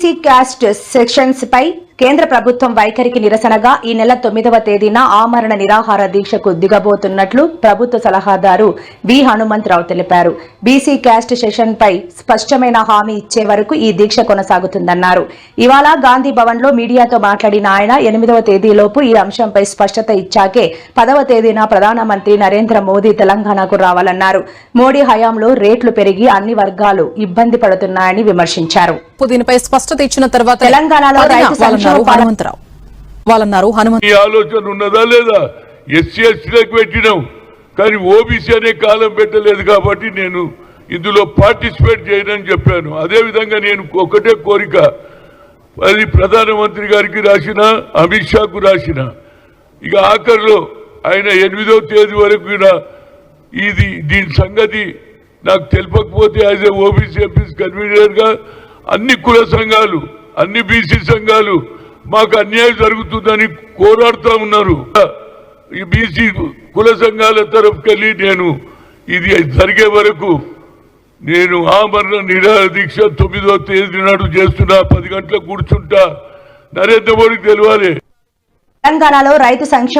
Caste sections పై కేంద్ర ప్రభుత్వం వైఖరికి నిరసనగా ఈ నెల 9వ తేదీన ఆమరణ నిరాహార దీక్షకు దిగబోతున్నట్లు ప్రభుత్వ సలహాదారు వి హనుమంతరావు తెలిపారు. బీసీ క్యాస్ట్ సెషన్ పై స్పష్టమైన హామీ ఇచ్చే వరకు ఈ దీక్ష కొనసాగుతుందన్నారు. ఇవాళ గాంధీ భవన్ లో మీడియాతో మాట్లాడిన ఆయన 8వ తేదీలోపు ఈ అంశంపై స్పష్టత ఇచ్చాకే 10వ తేదీన ప్రధానమంత్రి నరేంద్ర మోదీ తెలంగాణకు రావాలన్నారు. మోడీ హయాంలో రేట్లు పెరిగి అన్ని వర్గాలు ఇబ్బంది పడుతున్నాయని విమర్శించారు. దీనిపై స్పష్టత ఇచ్చిన తర్వాత తెలంగాణలో ఈ ఆలోచన ఉన్నదా లేదా? ఎస్సీ ఎస్టీలకు పెట్టినాం కానీ ఓబీసీ అనే కాలం పెట్టలేదు కాబట్టి నేను ఇందులో పార్టిసిపేట్ చేయనని చెప్పాను. అదేవిధంగా నేను ఒకటే కోరిక, అది ప్రధానమంత్రి గారికి రాసిన, అమిత్ షాకు రాసిన, ఇక ఆఖరిలో ఆయన 8వ తేదీ వరకు దీని సంగతి నాకు తెలియకపోతే as a OBC MPs convener గా అన్ని కుల సంఘాలు, అన్ని బీసీ సంఘాలు మాకు అన్యాయం జరుగుతుందని పోరాడుతూ ఉన్నారు. ఈ బీసీ కుల సంఘాల తరఫుకెళ్ళి నేను ఇది జరిగే వరకు నేను ఆమరణ నిరాహార దీక్ష 9వ తేదీ నాడు చేస్తున్నా. 10 గంటలకు కూర్చుంటా. నరేంద్ర మోడీకి తెలియాలి. తెలంగాణలో రైతు సంక్షేమ